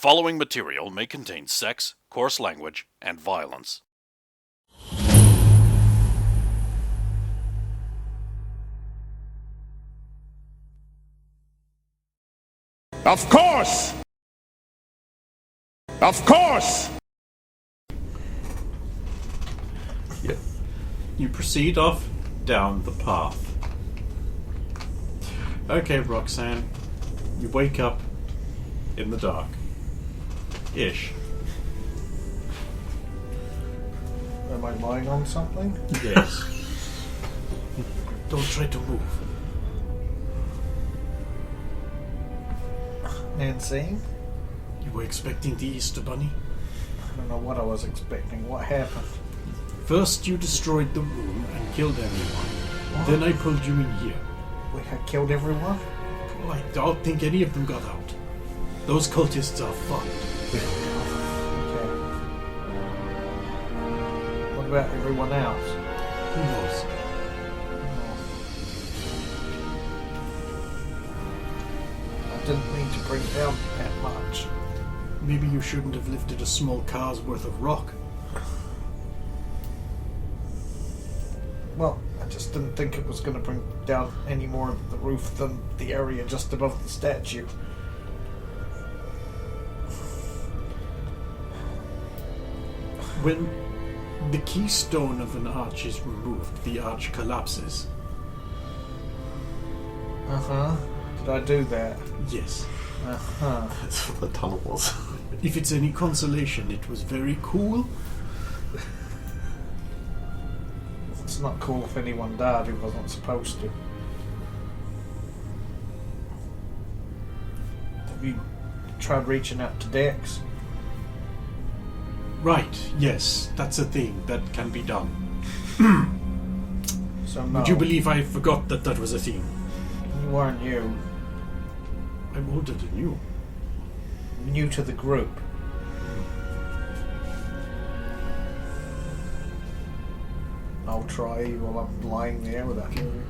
following material may contain sex, coarse language, and violence. Of course! Of course! Yeah. You proceed off down the path. Okay, Roxanne. You wake up in the dark. Ish. Am I lying on something? Yes. Don't try to move. Nancy? You were expecting the Easter Bunny? I don't know what I was expecting. What happened? First you destroyed the room and killed everyone. What? Then I pulled you in here. We had killed everyone? Well, I don't think any of them got out. Those cultists are fucked. Okay. What about everyone else? Who knows? I didn't mean to bring down that much. Maybe you shouldn't have lifted a small car's worth of rock. Well, I just didn't think it was going to bring down any more of the roof than the area just above the statue. When the keystone of an arch is removed, the arch collapses. Uh-huh. Did I do that? Yes. Uh-huh. That's what the tunnel was. If it's any consolation, it was very cool. It's not cool if anyone died who wasn't supposed to. Have you tried reaching out to Dex? Right, yes, that's a thing that can be done. So no. Would you believe I forgot that that was a thing? You weren't you. I'm older than you. New to the group. I'll try while I'm lying there without hearing.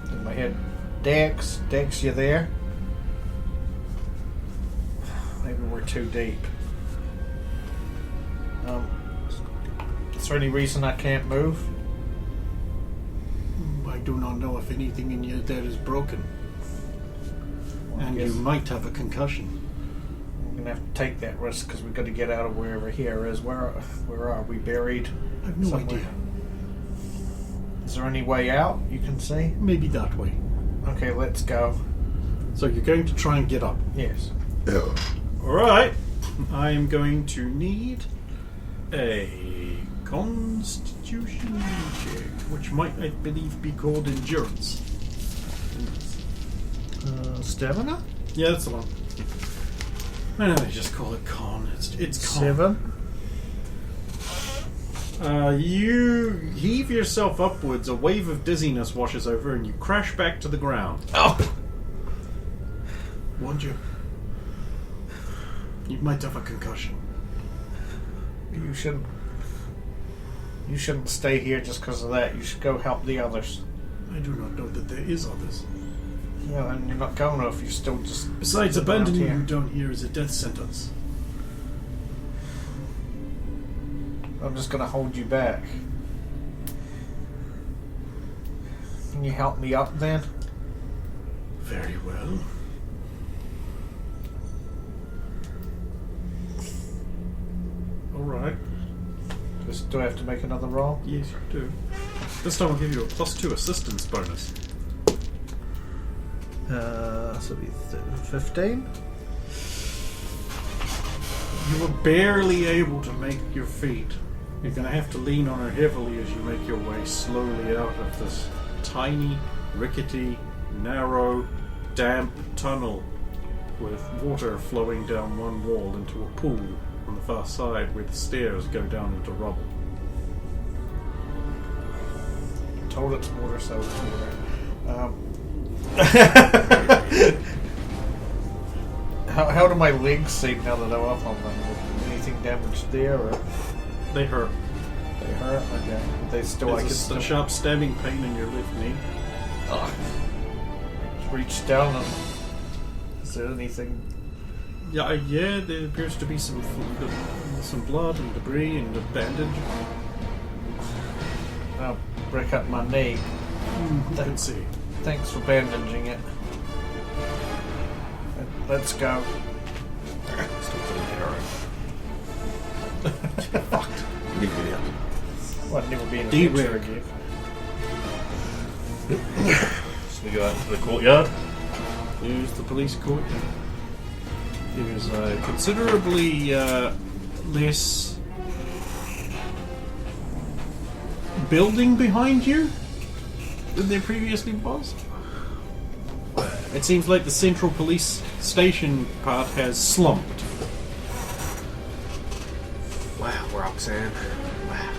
In my head, Dex, you there? Maybe we're too deep. Is there any reason I can't move? I do not know if anything in you there is broken. Well, And you might have a concussion. I'm gonna have to take that risk because we've got to get out of wherever here is. Where are we buried? I have no somewhere? idea. Is there any way out you can see? Maybe that way. Okay, let's go. So you're going to try and get up. Yes. Yeah. Alright. I'm going to need a constitution check, which might, I believe, be called endurance. Stamina? Yeah, that's the one. I know they just call it con. It's con. 7. You heave yourself upwards, a wave of dizziness washes over, and you crash back to the ground. Up! Warned you. You might have a concussion. You shouldn't stay here just because of that. You should go help the others. I do not know that there is others. Yeah, and you're not going to if you're still just... Besides, sitting around abandoning here. you down here is a death sentence. I'm just going to hold you back. Can you help me up then? Very well. Alright. Do I have to make another roll? Yes, you do. This time I'll give you a +2 assistance bonus. This will be 15. You were barely able to make your feet. You're going to have to lean on her heavily as you make your way slowly out of this tiny, rickety, narrow, damp tunnel with water flowing down one wall into a pool on the far side where the stairs go down into rubble. I'm told it's water, so it's water. How do my legs seem now that I'm up on them? Anything damaged there, or They hurt. they hurt? Okay. They still, There's a sharp stabbing pain in your left knee. Just reach down and... Is there anything... Yeah, there appears to be some blood and debris and a bandage. I'll break up my knee. Let's see. Thanks for bandaging it. Let's go. Still putting the arrow. Fucked. Need to get out. Well, never be in a D-Rig. again. So we go out to the courtyard. Here's the police courtyard. There's considerably less building behind you than there previously was. It seems like the central police station part has slumped. Wow, Roxanne. Wow.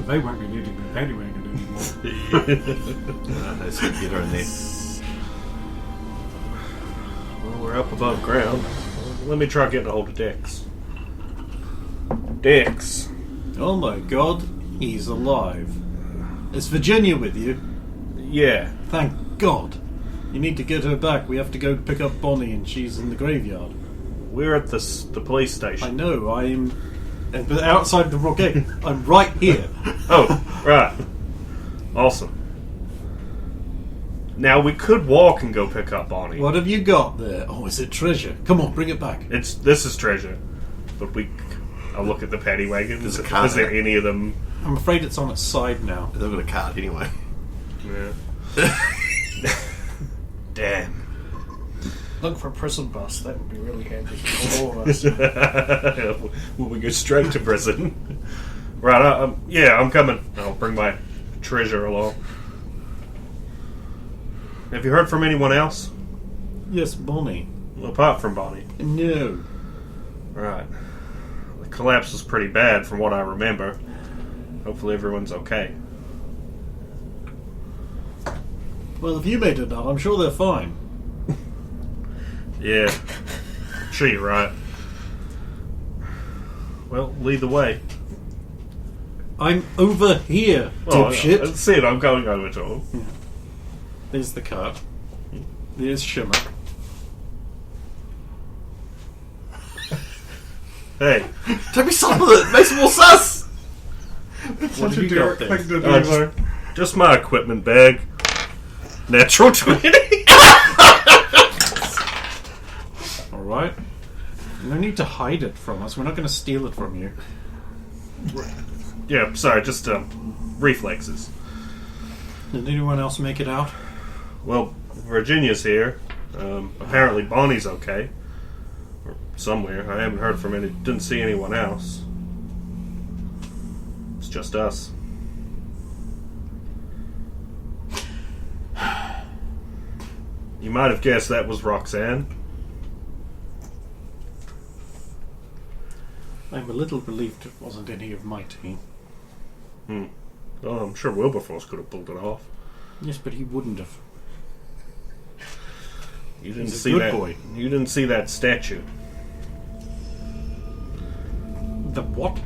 They won't be needing the paddy wagon anymore. Let's get her in there. Well, we're up above ground. Let me try getting a hold of Dex. Dex. Oh my god, he's alive. Is Virginia with you? Yeah. Thank God. You need to get her back. We have to go pick up Bonnie and she's in the graveyard. We're at the police I station. know, but outside the rock gate. I'm right here. Oh, right. Awesome. Now, we could walk and go pick up Bonnie. What have you got there? Oh, is it treasure? Come on, bring it back. This is treasure. But I'll look at the paddy wagon. There's a car Is there there. any of them? I'm afraid it's on its side now. They've got a cart anyway. Yeah. Damn. Look for a prison bus. That would be really handy for all of us. Will we go straight to prison? Right, I'm coming. I'll bring my treasure along. Have you heard from anyone else? Yes, Bonnie. Apart from Bonnie. No. Right. The collapse was pretty bad from what I remember. Hopefully everyone's okay. Well, if you made it out, I'm sure they're fine. Yeah. Sure, you're right. Well, lead the way. I'm over here, dipshit. That's it, I'm going over to him. There's the cart. There's Shimmer. Hey. Don't be son of it! Makes it more sus! What have you got there? Thing to do, Uh, though. just my equipment bag. Natural 20. Alright. No need to hide it from us. We're not going to steal it from you. Yeah, sorry, just reflexes. Did anyone else make it out? Well, Virginia's here. Apparently Bonnie's okay. Or somewhere. I haven't heard from any. Didn't see anyone else. It's just us. You might have guessed that was Roxanne. I'm a little relieved it wasn't any of my team. Well, I'm sure Wilberforce could have pulled it off. Yes, but he wouldn't have. You didn't He's a see good that. boy. You didn't see that statue. The what?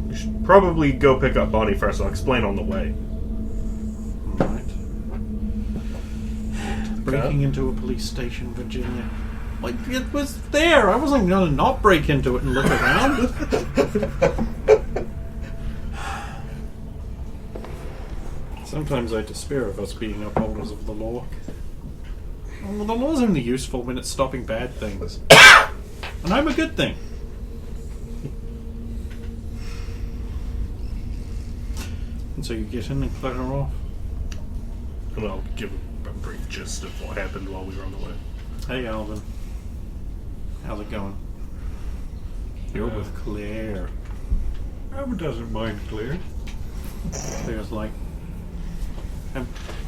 You should probably go pick up Bonnie first. I'll explain on the way. Right. Breaking into a police station, Virginia. Like, it was there. I wasn't going to not break into it and look around. Sometimes I despair of us being upholders of the law. Well, the law's only useful when it's stopping bad things. And I'm a good thing. And so you get in and clear her off. And I'll give a brief gist of what happened while we were on the way. Hey, Alvin. How's it going? You're with Claire. Albert doesn't mind Claire. Claire's like...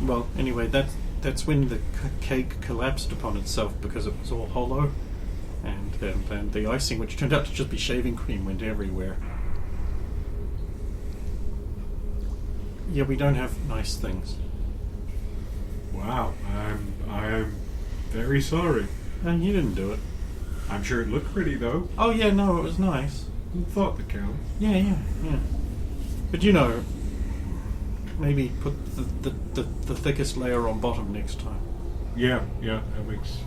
well, anyway, that's when the cake collapsed upon itself because it was all hollow. And the icing, which turned out to just be shaving cream, went everywhere. Yeah, we don't have nice things. Wow, I'm very sorry. No, you didn't do it. I'm sure it looked pretty though. Oh yeah, no, it was nice. Who thought that counts? Yeah. But you know, maybe put the thickest layer on bottom next time. Yeah, that makes...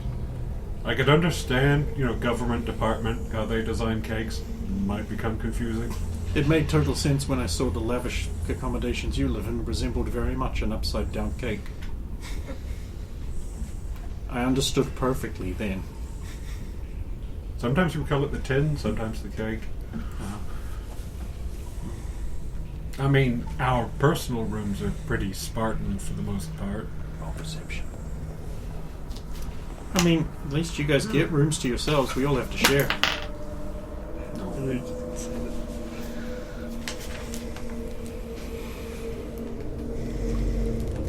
I could understand, government department, how they design cakes. Might become confusing. It made total sense when I saw the lavish accommodations you live in resembled very much an upside-down cake. I understood perfectly then. Sometimes we call it the tin, sometimes the cake. I mean, our personal rooms are pretty Spartan for the most part. All perception. I mean, at least you guys get rooms to yourselves. We all have to share.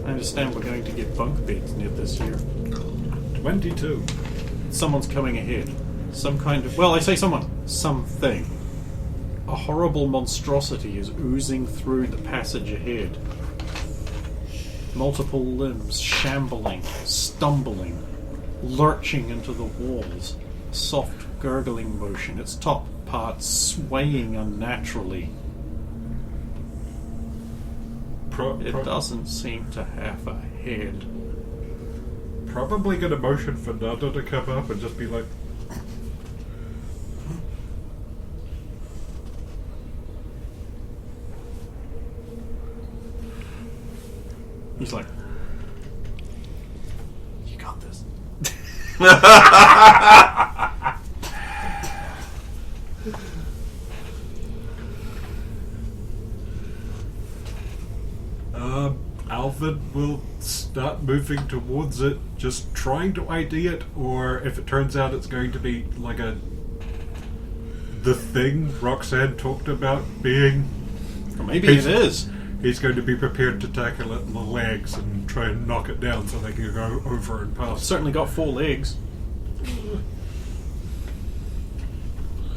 I understand we're going to get bunk beds near this year. 22. Someone's coming ahead. Some kind of... Well, I say someone. Something. A horrible monstrosity is oozing through the passage ahead. Multiple limbs shambling, stumbling, lurching into the walls. Soft gurgling motion, its top part swaying unnaturally. It doesn't seem to have a head. Probably gonna motion for Nada to come up and just be like... He's like, you got this. Alvin will start moving towards it, just trying to ID it, or if it turns out it's going to be like the thing Roxanne talked about being... Or maybe it is. He's going to be prepared to tackle it in the legs and try and knock it down so they can go over and It's past. certainly got 4 legs.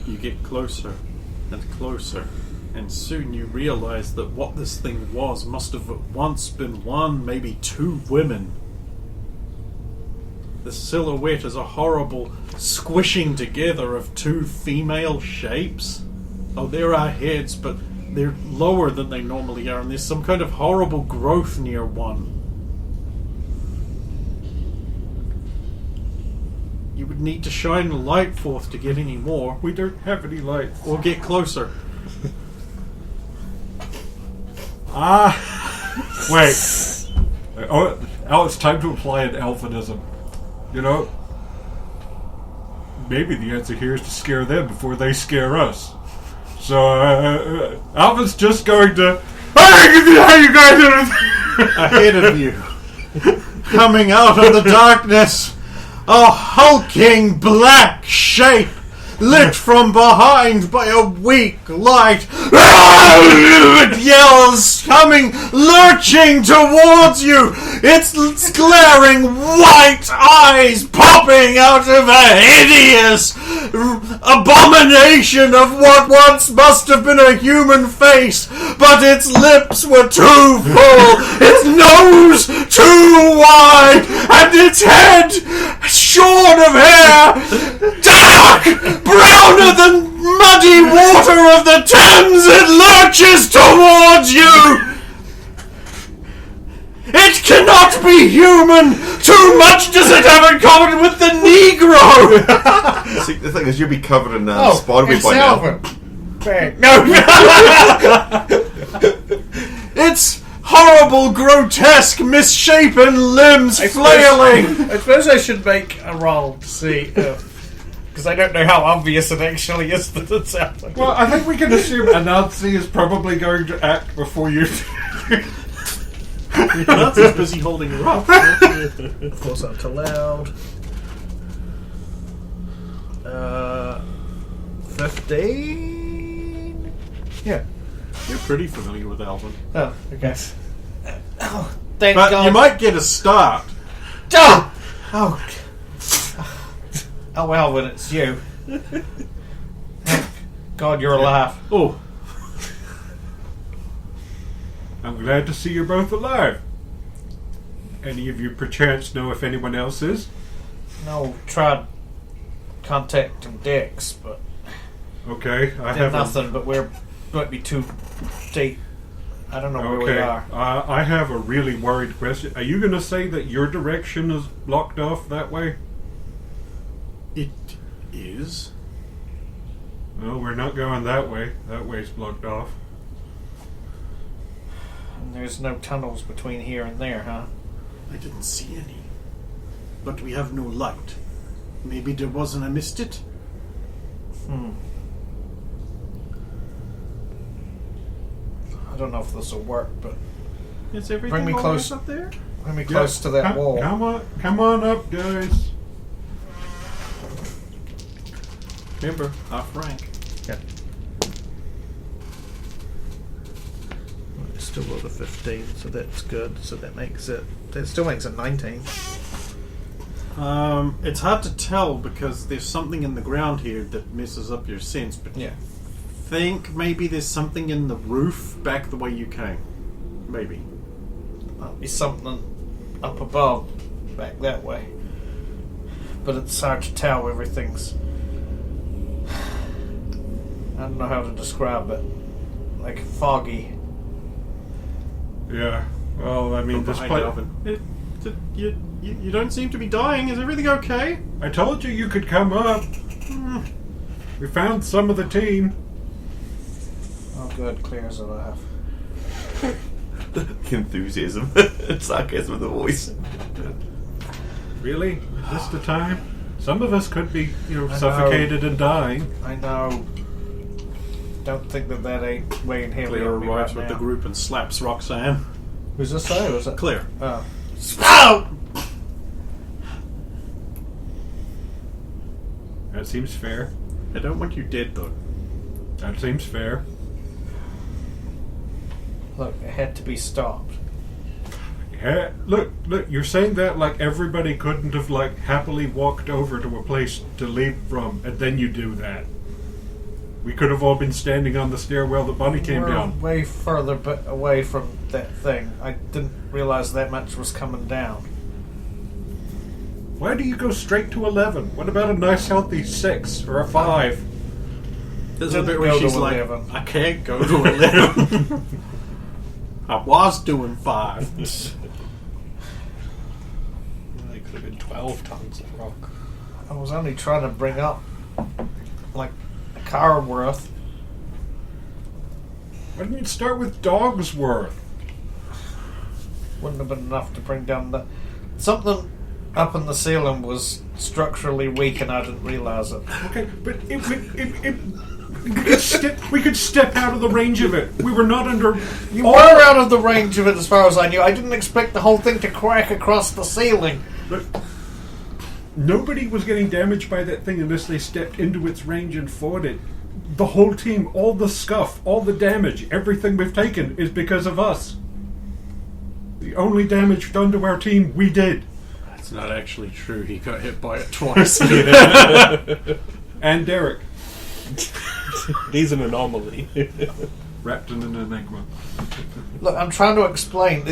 You get closer and closer, and soon you realize that what this thing was must have once been one, maybe 2 women. The silhouette is a horrible squishing together of 2 female shapes. Oh, there are heads, but they're lower than they normally are, and there's some kind of horrible growth near one. You would need to shine a light forth to get any more. We don't have any light. Or get closer. Wait. Oh, it's time to apply an alphanism. Maybe the answer here is to scare them before they scare us. So, Alvin's just going to... Hey, how you guys doing? Ahead of you, coming out of the darkness, a hulking black shape, lit from behind by a weak light. It yells, coming, lurching towards you, its glaring white eyes popping out of a hideous abomination of what once must have been a human face, but its lips were too full, its nose too wide, and its head shorn of hair, dark, browner than muddy water of the Thames. It lurches towards you. It cannot be human! Too much does it have in common with the Negro! See, the thing is, you'll be covered in spiderweb by now. Its horrible, grotesque, misshapen limbs flailing! I suppose I should make a roll to see because I don't know how obvious it actually is that it's happening. Well, I think we can assume Anansi is probably going to act before you... Nazi's busy holding her up. Of course, up to loud. 15? Yeah. You're pretty familiar with Alvin. Oh, okay. Oh, thank But God. you might get a start. Oh! Oh, well, when it's you. God, you're alive. Oh, I'm glad to see you're both alive. Any of you perchance know if anyone else is? No, tried contacting Dex, but Okay, I did have nothing, but we're might be too deep. I don't know where we are. I have a really worried question. Are you going to say that your direction is blocked off that way? It is. No, we're not going that way. That way's blocked off. And there's no tunnels between here and there, huh? I didn't see any. But we have no light. Maybe there was and I missed it? I don't know if this will work, but Is everything Bring me all close. right up there? bring me close to that wall. Come on up, guys. Remember, half rank. Yeah. It's still rolled a 15, so that's good. So that still makes it 19. It's hard to tell because there's something in the ground here that messes up your sense, but Yeah. think maybe there's something in the roof back the way you came. Maybe. Might be something up above, back that way. But it's hard to tell. Everything's... I don't know how to describe it. Like foggy. Yeah. Well, I mean, this Behind place. Alvin. You don't seem to be dying. Is everything okay? I told you could come up. We found some of the team. Oh, good. Clear as a laugh. The enthusiasm and sarcasm of the voice. Really? Is this the time? Some of us could be, I suffocated and dying. I know. Don't think that ain't weighing heavy Claire on me arrives right with now. the group and slaps Roxanne. Who's this say? Was it Claire. Oh. Ow! That seems fair. I don't want you dead, though. That seems fair. Look, it had to be stopped. Yeah, look, you're saying that like everybody couldn't have happily walked over to a place to leave from, and then you do that. We could have all been standing on the stairwell that Bonnie came We're down. way further away from that thing. I didn't realize that much was coming down. Why do you go straight to 11? What about a nice healthy 6 or a 5? There's a Didn't bit where go she's to like, 11. I can't go to 11. I was doing 5. It could have been 12 tons of rock. I was only trying to bring up, like, a car worth. Why didn't you start with dog's worth? Wouldn't have been enough to bring down the... Something up in the ceiling was structurally weak and I didn't realize it. Okay, but we could step out of the range of it. We were not under... You were out of the range of it as far as I knew. I didn't expect the whole thing to crack across the ceiling. But nobody was getting damaged by that thing unless they stepped into its range and fought it. The whole team, all the scuff, all the damage, everything we've taken is because of us. The only damage done to our team, we did. That's not actually true. He got hit by it twice. And Derek. He's an anomaly. Wrapped in an enigma. Look, I'm trying to explain.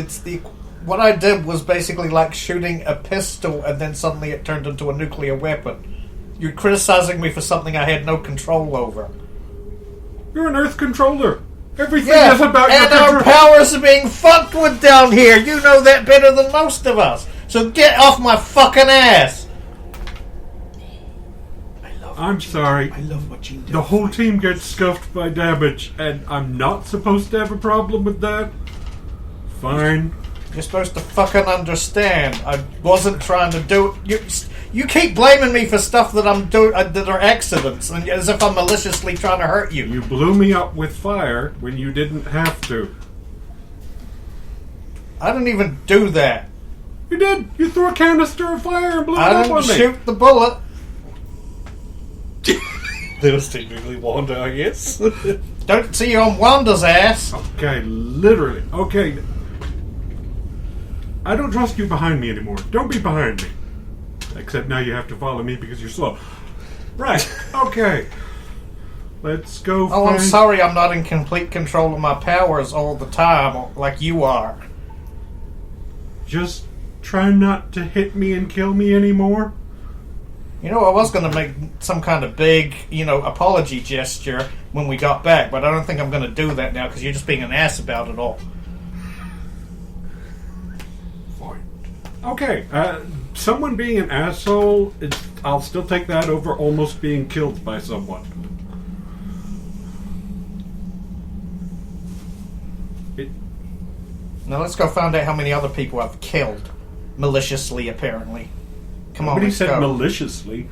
What I did was basically like shooting a pistol and then suddenly it turned into a nuclear weapon. You're criticizing me for something I had no control over. You're an Earth controller. Everything Yeah, is about your and our control. powers are being fucked with down here. You know that better than most of us. So get off my fucking ass. I'm sorry. I love watching The whole team gets scuffed by damage, and I'm not supposed to have a problem with that? Fine. You're supposed to fucking understand. I wasn't trying to do it. You keep blaming me for stuff that I'm doing that are accidents, and as if I'm maliciously trying to hurt you. You blew me up with fire when you didn't have to. I didn't even do that. You did. You threw a canister of fire and blew it I up didn't on me. shoot the bullet. That was technically Wanda, I guess. Don't see you on Wanda's ass. Okay, literally. Okay. I don't trust you behind me anymore. Don't be behind me. Except now you have to follow me because you're slow. Right. Okay. Let's go Oh, I'm find... sorry I'm not in complete control of my powers all the time, like you are. Just try not to hit me and kill me anymore. You know, I was going to make some kind of big, apology gesture when we got back, but I don't think I'm going to do that now because you're just being an ass about it all. Fine. Okay, someone being an asshole, I'll still take that over almost being killed by someone. Now let's go find out how many other people I've killed. Maliciously, apparently. Come on, Nobody let's said go. maliciously.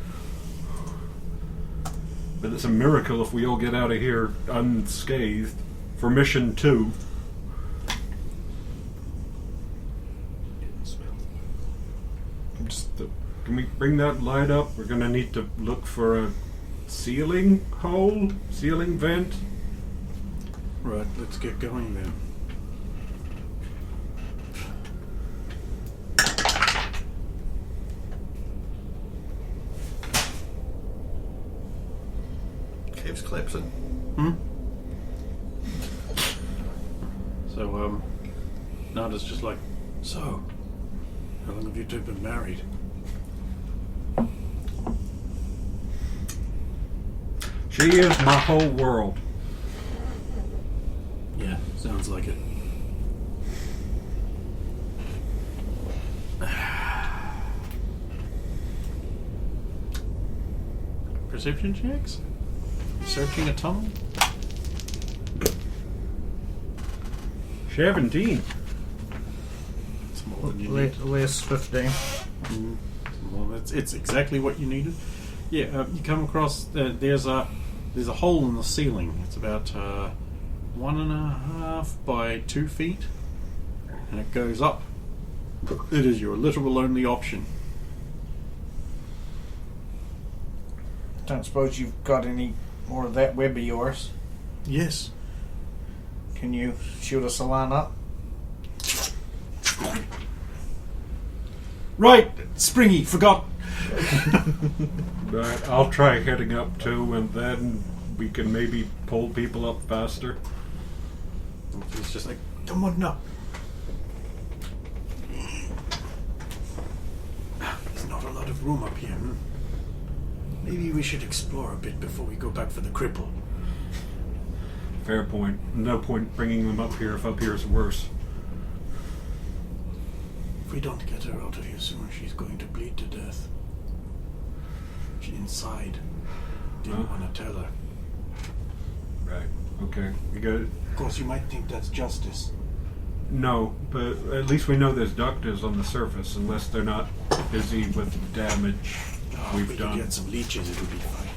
But it's a miracle if we all get out of here unscathed for mission 2. Can we bring that light up? We're going to need to look for a ceiling hole? Ceiling vent? Right, let's get going then. Cave's collapsing. So, Nada's just like, so, how long have you two been married? She is my whole world. Yeah, sounds like it. Perception checks? Searching a tunnel? 17. It's more than you need. List 15. Well, it's exactly what you needed. Yeah, you come across there's a hole in the ceiling. It's about 1.5 by 2 feet, and it goes up. It is your literal only option. Don't suppose you've got any more of that web of yours? Yes. Can you shoot us a line up? Right, Springy, forgot. But I'll try heading up too, and then we can maybe pull people up faster. He's just like, come on up. There's not a lot of room up here. Maybe we should explore a bit before we go back for the cripple. Fair point. No point bringing them up here if up here is worse. If we don't get her out of here soon, she's going to bleed to death. She inside. Didn't want to tell her. Right. Okay. You got it. Of course, you might think that's justice. No, but at least we know there's doctors on the surface, unless they're not busy with damage we've we done. can get some leeches, it'll be fine.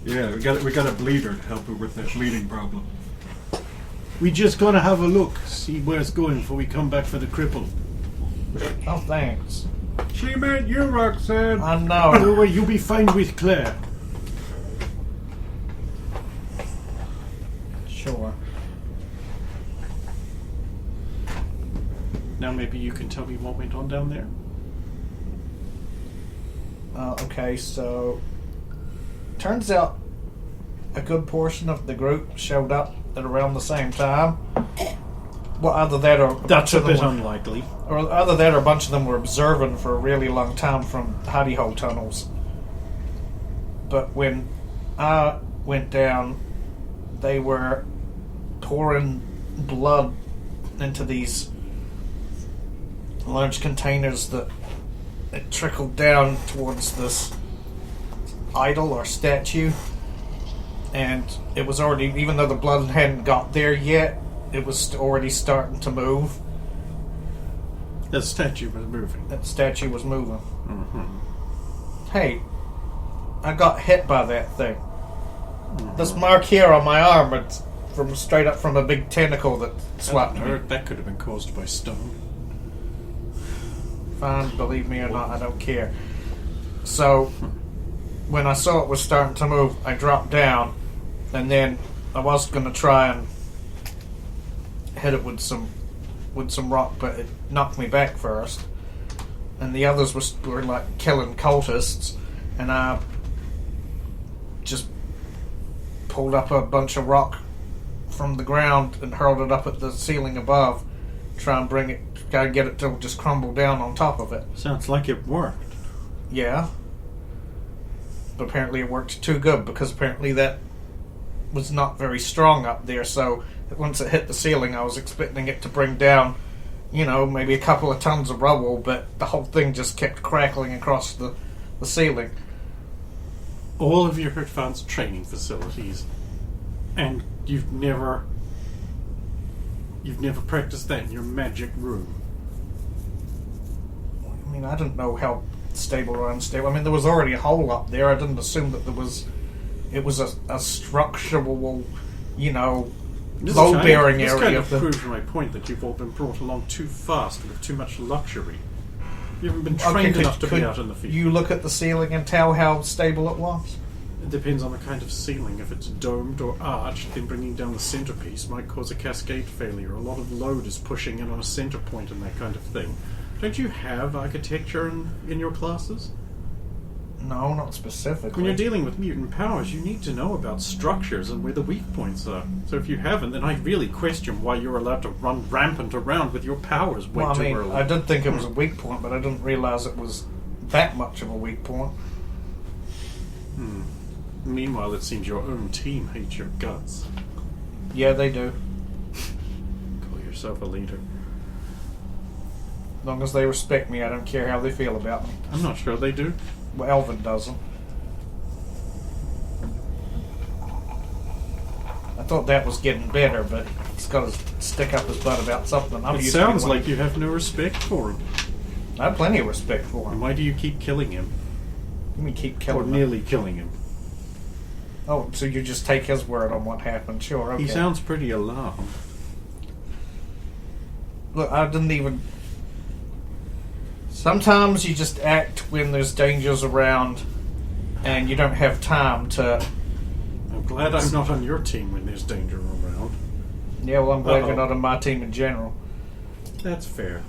Yeah, we got a bleeder to help her with that bleeding problem. We just gotta have a look, see where it's going before we come back for the cripple. Oh, thanks. She meant you, Roxanne. I know. Don't worry, you'll be fine with Claire. Sure. Now maybe you can tell me what went on down there? Okay, so turns out a good portion of the group showed up at around the same time. Well, either that or That's a bunch of bit them unlikely. or either that or a bunch of them were observing for a really long time from hidey hole tunnels. But when I went down, they were pouring blood into these large containers that it trickled down towards this idol or statue, and it was already, even though the blood hadn't got there yet, it was already starting to move. The statue was moving. That statue was moving. Hey, I got hit by that thing. This mark here on my arm, it's from straight up from a big tentacle that slapped me. That could have been caused by stone. Fine, believe me or not, I don't care. So, when I saw it was starting to move, I dropped down, and then I was going to try and hit it with some rock, but it knocked me back first. And the others were like killing cultists, and I just pulled up a bunch of rock from the ground and hurled it up at the ceiling above, try and bring it Gotta get it to just crumble down on top of it. Sounds like it worked. Yeah. But apparently it worked too good, because apparently that was not very strong up there, so once it hit the ceiling, I was expecting it to bring down, maybe a couple of tons of rubble, but the whole thing just kept crackling across the ceiling. All of your advanced training facilities, and you've never practiced that in your magic room. I mean, I didn't know how stable or unstable. I mean, there was already a hole up there. I didn't assume that it was a structural, load-bearing This area. kind of proves my point that you've all been brought along too fast with too much luxury. You haven't been trained enough to be out in the field. You look at the ceiling and tell how stable it was? It depends on the kind of ceiling. If it's domed or arched, then bringing down the centerpiece might cause a cascade failure. A lot of load is pushing in on a center point and that kind of thing. Don't you have architecture in your classes? No, not specifically. When you're dealing with mutant powers, you need to know about structures and where the weak points are. So if you haven't, then I really question why you're allowed to run rampant around with your powers way too early. I did think it was a weak point, but I didn't realize it was that much of a weak point. Meanwhile, it seems your own team hates your guts. Yeah, they do. Call yourself a leader. As long as they respect me, I don't care how they feel about me. I'm not sure they do. Well, Elvin doesn't. I thought that was getting better, but he's got to stick up his butt about something. It sounds like you have no respect for him. I have plenty of respect for him. Why do you keep killing him? You mean keep Or killing him? nearly killing him? Oh, so you just take his word on what happened? Sure, okay. He sounds pretty alarmed. Look, I didn't even... Sometimes you just act when there's dangers around and you don't have time to... I'm glad I'm not on your team when there's danger around. Yeah, well, I'm glad Uh-oh. you're not on my team in general. That's fair.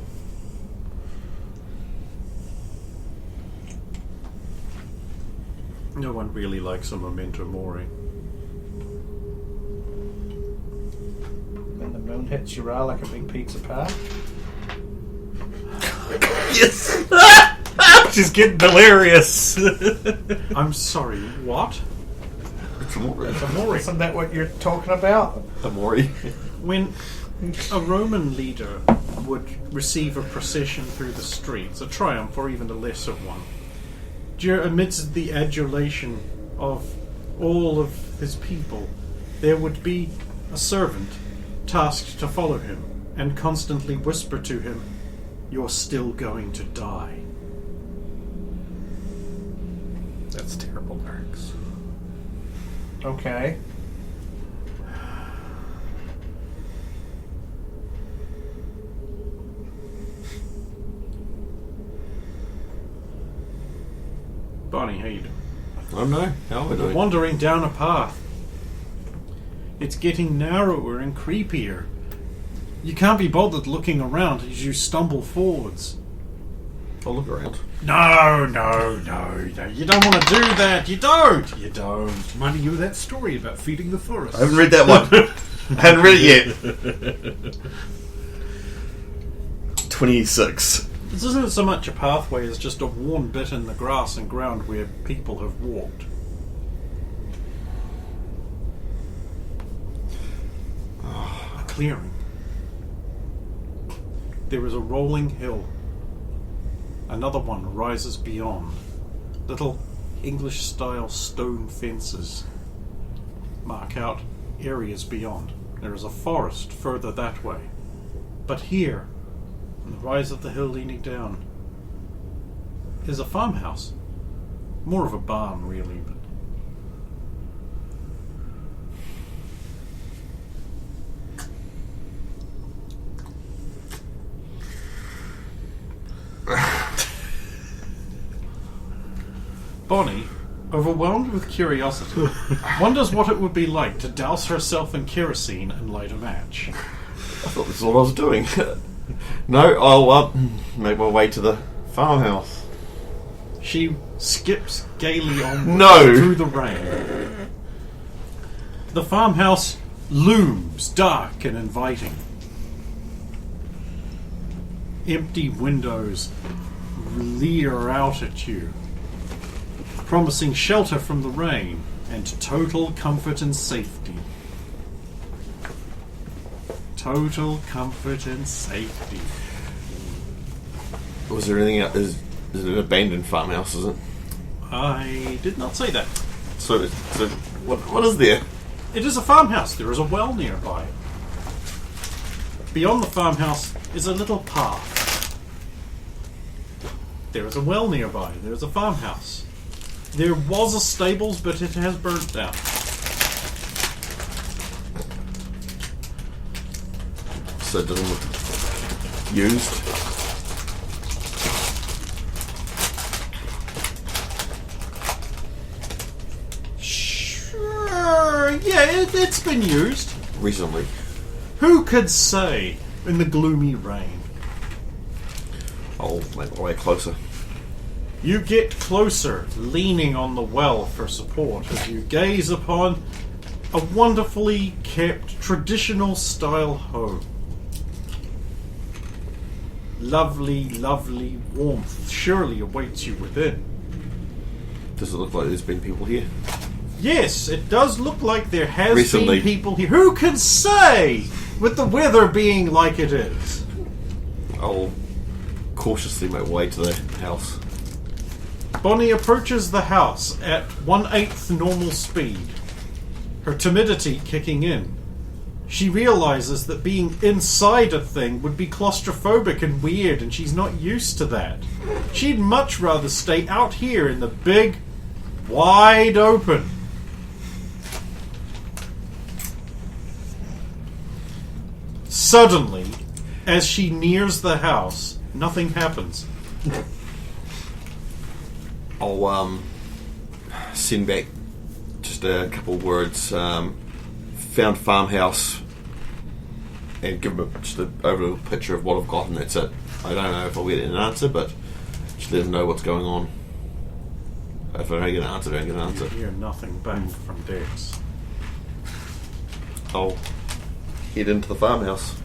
No one really likes a memento mori. When the moon hits your eye like a big pizza pie. Yes! She's getting delirious. I'm sorry, what? It's Amori. Isn't that what you're talking about? Amori. When a Roman leader would receive a procession through the streets, a triumph or even a lesser one, amidst the adulation of all of his people, there would be a servant tasked to follow him and constantly whisper to him, "You're still going to die." That's terrible, Max. Okay. Bonnie, how you doing? Oh no, how are we doing? Wandering down a path. It's getting narrower and creepier. You can't be bothered looking around as you stumble forwards. I'll look around. No. You don't want to do that. You don't. Reminding you of that story about feeding the forest. I haven't read that one. I haven't read it yet. 26. This isn't so much a pathway as just a worn bit in the grass and ground where people have walked. A clearing. There is a rolling hill. Another one rises beyond. Little English-style stone fences mark out areas beyond. There is a forest further that way. But here, on the rise of the hill leaning down, is a farmhouse. More of a barn, really, but... Bonnie, overwhelmed with curiosity, wonders what it would be like to douse herself in kerosene and light a match. I thought this is what I was doing. No, I'll make my way to the farmhouse. She skips gaily on No. through the rain. The farmhouse looms dark and inviting. Empty windows leer out at you, promising shelter from the rain and total comfort and safety. Total comfort and safety. Was there anything else? Is it an abandoned farmhouse, is it? I did not say that. So what is there? It is a farmhouse. There is a well nearby. Beyond the farmhouse is a little path. There is a well nearby. There is a farmhouse. There was a stables, but it has burnt down. So it doesn't look used. Sure, yeah, it's been used. Recently. Who could say in the gloomy rain? I'll make my way closer. You get closer, leaning on the well for support as you gaze upon a wonderfully kept traditional style home. Lovely, lovely warmth surely awaits you within. Does it look like there's been people here? Yes, it does look like there has Recently. been people here. Who can say, with the weather being like it is? I'll cautiously make my way to the house. Bonnie approaches the house at 1/8 normal speed, her timidity kicking in. She realizes that being inside a thing would be claustrophobic and weird, and she's not used to that. She'd much rather stay out here in the big, wide open. Suddenly, as she nears the house, nothing happens. I'll send back just a couple of words. Found farmhouse, and give them just an overall picture of what I've got, and that's it. I don't know if I'll get an answer, but just let them know what's going on. If I don't get an answer, I don't get an answer. You hear nothing back from Dex. I'll head into the farmhouse.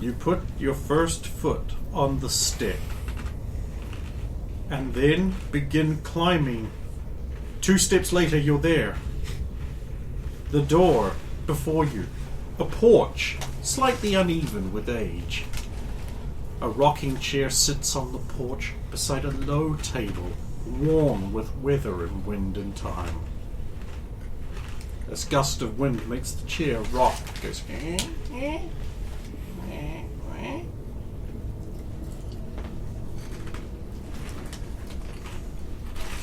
You put your first foot on the step and then begin climbing. 2 steps later, you're there. The door before you. A porch, slightly uneven with age. A rocking chair sits on the porch beside a low table, worn with weather and wind and time. A gust of wind makes the chair rock. It goes.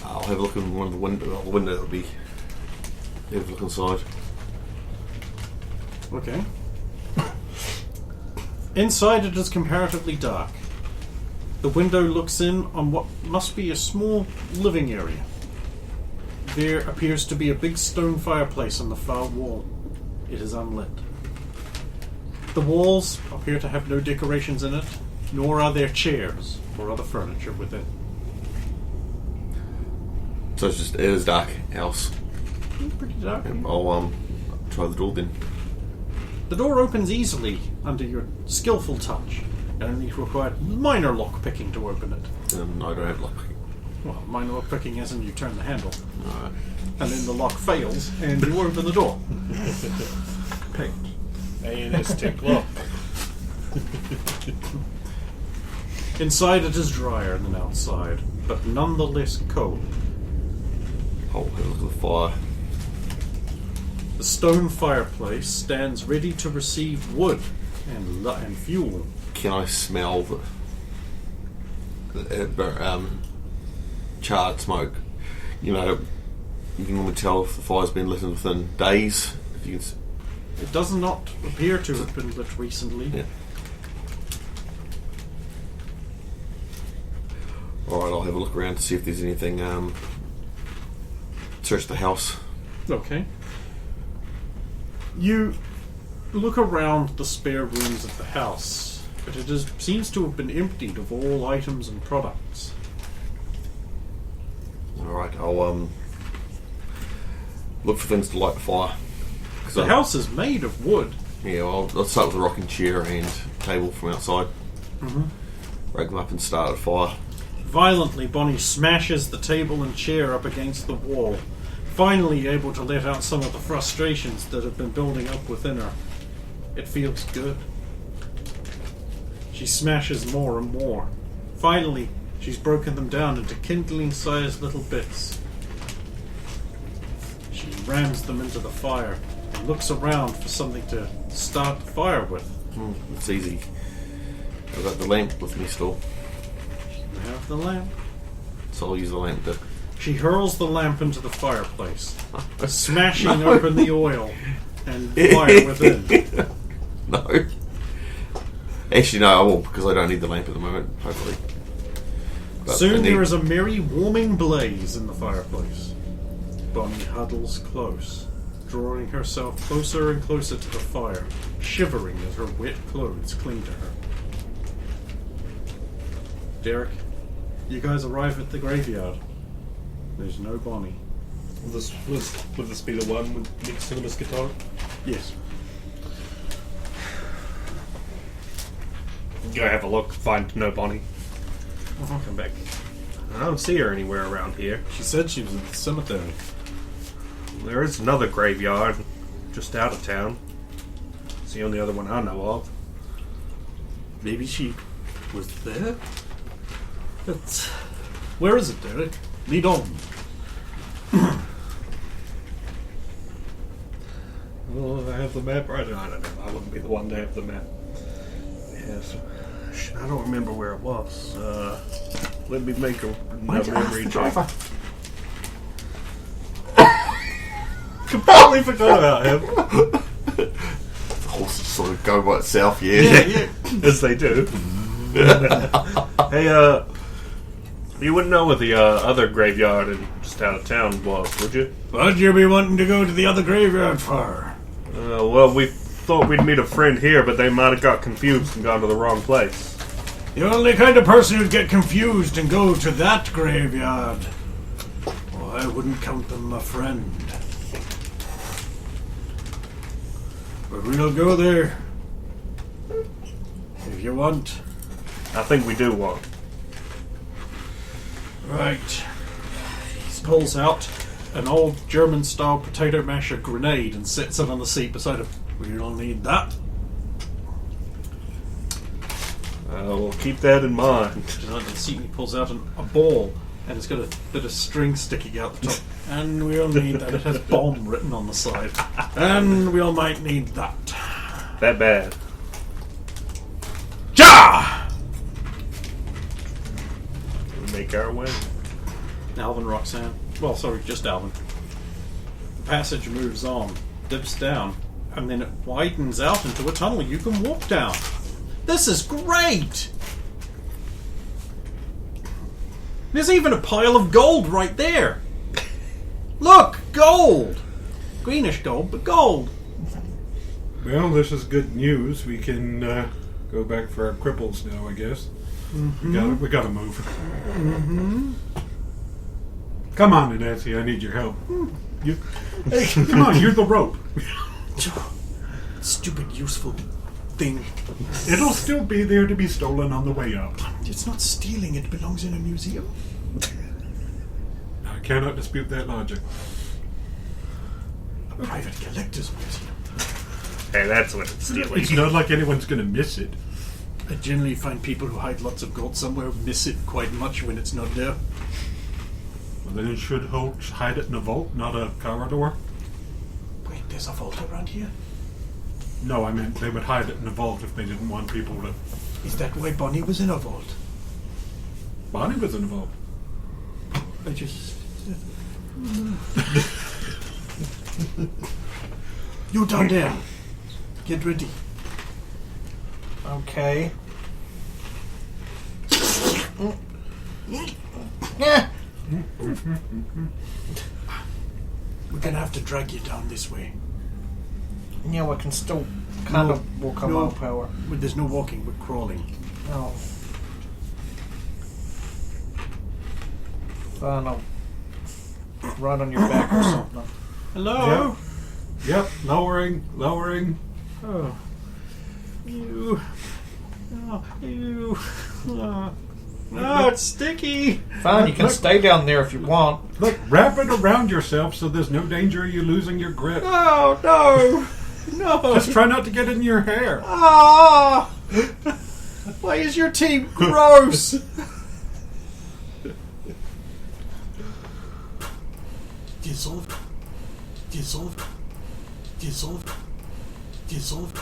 I'll have a look in one of the window that'll be. Have a look inside. Okay. Inside it is comparatively dark. The window looks in on what must be a small living area. There appears to be a big stone fireplace on the far wall. It is unlit. The walls appear to have no decorations in it, nor are there chairs or other furniture within. So it is dark house. Pretty dark. I'll try the door then. The door opens easily under your skillful touch, and only required minor lock-picking to open it. I don't have luck. Well, minor lock-picking is in you turn the handle, Alright. and then the lock fails, and you open the door. Picked. ANSTIC lock. Inside it is drier than outside, but nonetheless cold. I'll have a look at the fire. The stone fireplace stands ready to receive wood and fuel. Can I smell the charred smoke? You know, you can normally tell if the fire's been lit within days. If you can, It does not appear to have been lit recently. yeah. Alright, I'll have a look around to see if there's anything. Search the house. Okay. You look around the spare rooms of the house, but it seems to have been emptied of all items and products. Alright, I'll look for things to light the fire. The house is made of wood. Yeah, I'll start with the rocking chair and table from outside. Rake them up and start a fire. Violently, Bonnie smashes the table and chair up against the wall, finally able to let out some of the frustrations that have been building up within her. It feels good. She smashes more and more. Finally, she's broken them down into kindling-sized little bits. She rams them into the fire and looks around for something to start the fire with. It's easy. I've got the lamp with me still, You have the lamp. so I'll use the lamp to... She hurls the lamp into the fireplace, smashing open the oil and fire within. No. Actually, no, I won't, because I don't need the lamp at the moment, hopefully. But I Soon need- there is a merry, warming blaze in the fireplace. Bonnie huddles close, drawing herself closer and closer to the fire, shivering as her wet clothes cling to her. Derek, you guys arrive at the graveyard. There's no Bonnie. Would this be the one with next to the Miss Guitar? Yes. Go have a look, find no Bonnie. I'll come back. I don't see her anywhere around here. She said she was at the cemetery. There is another graveyard just out of town. It's the only other one I know of. Maybe she was there? That's... Where is it, Derek? Lead on. Well, I have the map right. I don't know. I wouldn't be the one to have the map. Yes. Shit, I don't remember where it was. Let me make a memory check. Completely forgot about him. The horses sort of go by itself, yeah. As they do. Hey, you wouldn't know where the other graveyard in just out of town was, would you? What'd you be wanting to go to the other graveyard for? Well, we thought we'd meet a friend here, but they might have got confused and gone to the wrong place. The only kind of person who'd get confused and go to that graveyard. Well, I wouldn't count them a friend. But we'll go there. If you want. I think we do want. Right. He pulls out an old German-style potato masher grenade and sets it on the seat beside him. We'll need that. We'll keep that in mind. Under the seat, he pulls out a ball, and it's got a bit of string sticking out the top. And we'll need that. It has bomb written on the side. And we all might need that. That bad. Ja! We make our way. Alvin, Roxanne. Well, sorry, just Alvin. The passage moves on, dips down, and then it widens out into a tunnel you can walk down. This is great! There's even a pile of gold right there. Look, gold! Greenish gold, but gold. Well, this is good news. We can go back for our cripples now, I guess. We gotta move. Come on, Nancy, I need your help. Hey, come on, you're the rope. Stupid, useful thing. It'll still be there to be stolen on the way up. It's not stealing, it belongs in a museum. I cannot dispute that logic. A private collector's museum. Hey, that's what it's stealing. It's not like anyone's gonna miss it. I generally find people who hide lots of gold somewhere miss it quite much when it's not there. Well, then it should hide it in a vault, not a corridor. Wait, there's a vault around here? No, I meant they would hide it in a vault if they didn't want people to... Is that why Bonnie was in a vault? Bonnie was in a vault. I just... You down there. Get ready. Okay. Yeah. We're gonna have to drag you down this way. Yeah, we can still kind of walk on our power. But there's no walking, we're crawling. Oh. Fine, I'll ride on your back or something. Hello? Yep, lowering. Oh. You. Oh, you. No, it's sticky. Fine, you can Look. stay down there if you want. Look, wrap it around yourself so there's no danger of you losing your grip. Oh no, no. Just try not to get in your hair. Ah! Why is your team gross? Dissolved. Dissolved. Dissolved. Dissolved.